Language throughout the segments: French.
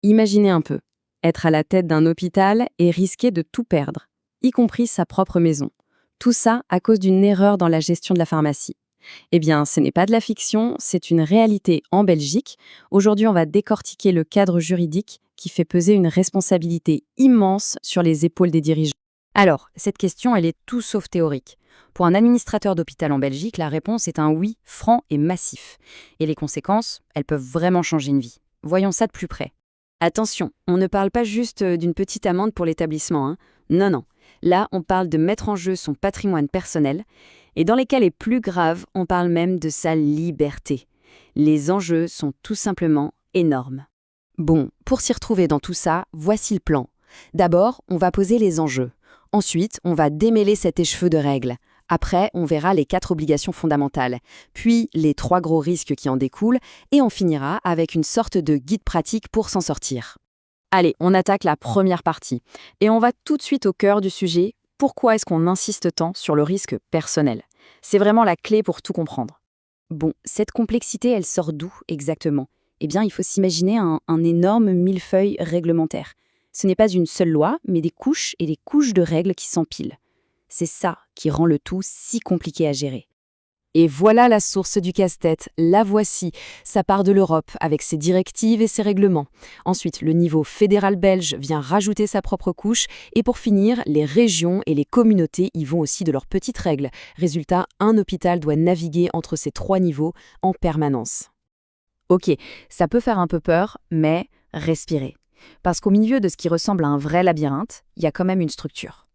Imaginez un peu, être à la tête d'un hôpital et risquer de tout perdre, y compris sa propre maison. Tout ça à cause d'une erreur dans la gestion de la pharmacie. Eh bien, ce n'est pas de la fiction, c'est une réalité en Belgique. Aujourd'hui, on va décortiquer le cadre juridique qui fait peser une responsabilité immense sur les épaules des dirigeants. Alors, cette question, elle est tout sauf théorique. Pour un administrateur d'hôpital en Belgique, la réponse est un oui franc et massif. Et les conséquences, elles peuvent vraiment changer une vie. Voyons ça de plus près. Attention, on ne parle pas juste d'une petite amende pour l'établissement, hein. Non, non. Là, on parle de mettre en jeu son patrimoine personnel, et dans les cas les plus graves, on parle même de sa liberté. Les enjeux sont tout simplement énormes. Bon, pour s'y retrouver dans tout ça, voici le plan. D'abord, on va poser les enjeux. Ensuite, on va démêler cet écheveau de règles. Après, on verra les 4 obligations fondamentales, puis les 3 gros risques qui en découlent, et on finira avec une sorte de guide pratique pour s'en sortir. Allez, on attaque la première partie. Et on va tout de suite au cœur du sujet. Pourquoi est-ce qu'on insiste tant sur le risque personnel? C'est vraiment la clé pour tout comprendre. Bon, cette complexité, elle sort d'où exactement? Eh bien, il faut s'imaginer un énorme millefeuille réglementaire. Ce n'est pas une seule loi, mais des couches et des couches de règles qui s'empilent. C'est ça qui rend le tout si compliqué à gérer. Et voilà la source du casse-tête, la voici. Ça part de l'Europe avec ses directives et ses règlements. Ensuite, le niveau fédéral belge vient rajouter sa propre couche. Et pour finir, les régions et les communautés y vont aussi de leurs petites règles. Résultat, un hôpital doit naviguer entre ces 3 niveaux en permanence. Ok, ça peut faire un peu peur, mais respirez. Parce qu'au milieu de ce qui ressemble à un vrai labyrinthe, il y a quand même une structure.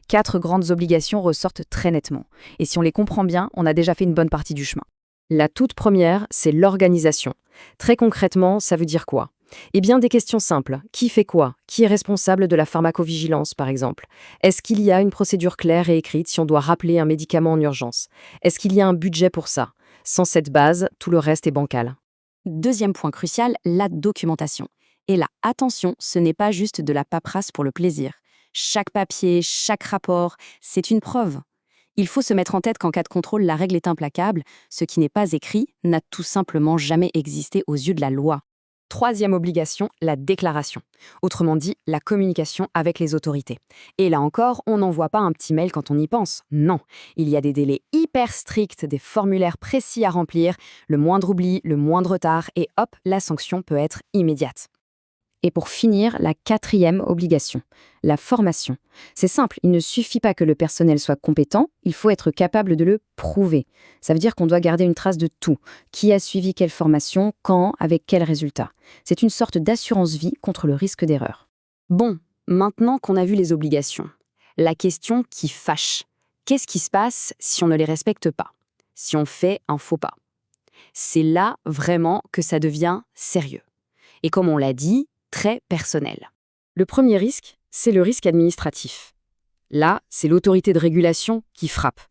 4 grandes obligations ressortent très nettement. Et si on les comprend bien, on a déjà fait une bonne partie du chemin. La toute première, c'est l'organisation. Très concrètement, ça veut dire quoi? Eh bien, des questions simples. Qui fait quoi? Qui est responsable de la pharmacovigilance, par exemple? Est-ce qu'il y a une procédure claire et écrite si on doit rappeler un médicament en urgence? Est-ce qu'il y a un budget pour ça? Sans cette base, tout le reste est bancal. Deuxième point crucial, la documentation. Et là, attention, ce n'est pas juste de la paperasse pour le plaisir. Chaque papier, chaque rapport, c'est une preuve. Il faut se mettre en tête qu'en cas de contrôle, la règle est implacable. Ce qui n'est pas écrit n'a tout simplement jamais existé aux yeux de la loi. Troisième obligation, la déclaration. Autrement dit, la communication avec les autorités. Et là encore, on n'envoie pas un petit mail quand on y pense. Non, il y a des délais hyper stricts, des formulaires précis à remplir, le moindre oubli, le moindre retard, et hop, la sanction peut être immédiate. Et pour finir, la 4e obligation, la formation. C'est simple, il ne suffit pas que le personnel soit compétent, il faut être capable de le prouver. Ça veut dire qu'on doit garder une trace de tout. Qui a suivi quelle formation, quand, avec quels résultats. C'est une sorte d'assurance-vie contre le risque d'erreur. Bon, maintenant qu'on a vu les obligations, la question qui fâche. Qu'est-ce qui se passe si on ne les respecte pas? Si on fait un faux pas? C'est là vraiment que ça devient sérieux. Et comme on l'a dit, très personnel. Le premier risque, c'est le risque administratif. Là, c'est l'autorité de régulation qui frappe.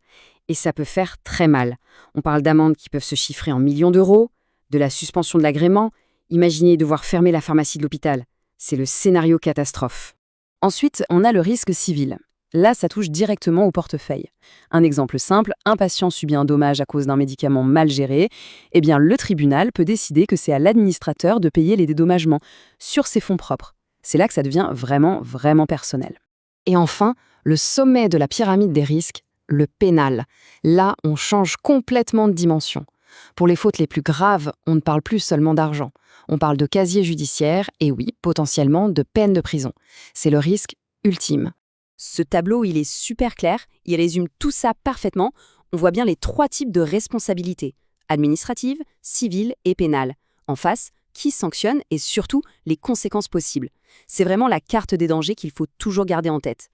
Et ça peut faire très mal. On parle d'amendes qui peuvent se chiffrer en millions d'euros, de la suspension de l'agrément. Imaginez devoir fermer la pharmacie de l'hôpital. C'est le scénario catastrophe. Ensuite, on a le risque civil. Là, ça touche directement au portefeuille. Un exemple simple, un patient subit un dommage à cause d'un médicament mal géré. Eh bien, le tribunal peut décider que c'est à l'administrateur de payer les dédommagements sur ses fonds propres. C'est là que ça devient vraiment, vraiment personnel. Et enfin, le sommet de la pyramide des risques, le pénal. Là, on change complètement de dimension. Pour les fautes les plus graves, on ne parle plus seulement d'argent. On parle de casier judiciaire et oui, potentiellement de peine de prison. C'est le risque ultime. Ce tableau, il est super clair, il résume tout ça parfaitement. On voit bien les 3 types de responsabilités, administrative, civile et pénale. En face, qui sanctionne et surtout les conséquences possibles. C'est vraiment la carte des dangers qu'il faut toujours garder en tête.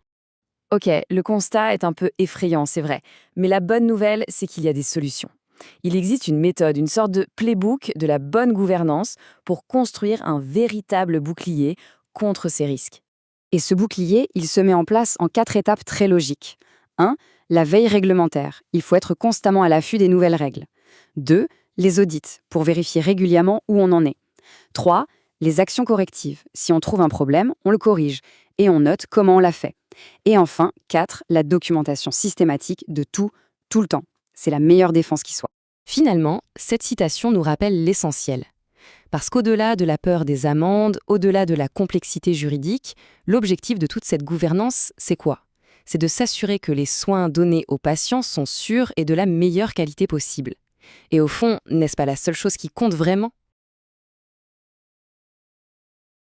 Ok, le constat est un peu effrayant, c'est vrai. Mais la bonne nouvelle, c'est qu'il y a des solutions. Il existe une méthode, une sorte de playbook de la bonne gouvernance pour construire un véritable bouclier contre ces risques. Et ce bouclier, il se met en place en 4 étapes très logiques. 1. La veille réglementaire. Il faut être constamment à l'affût des nouvelles règles. 2. Les audits, pour vérifier régulièrement où on en est. 3. Les actions correctives. Si on trouve un problème, on le corrige et on note comment on l'a fait. Et enfin, 4. La documentation systématique de tout le temps. C'est la meilleure défense qui soit. Finalement, cette citation nous rappelle l'essentiel. Parce qu'au-delà de la peur des amendes, au-delà de la complexité juridique, l'objectif de toute cette gouvernance, c'est quoi? C'est de s'assurer que les soins donnés aux patients sont sûrs et de la meilleure qualité possible. Et au fond, n'est-ce pas la seule chose qui compte vraiment?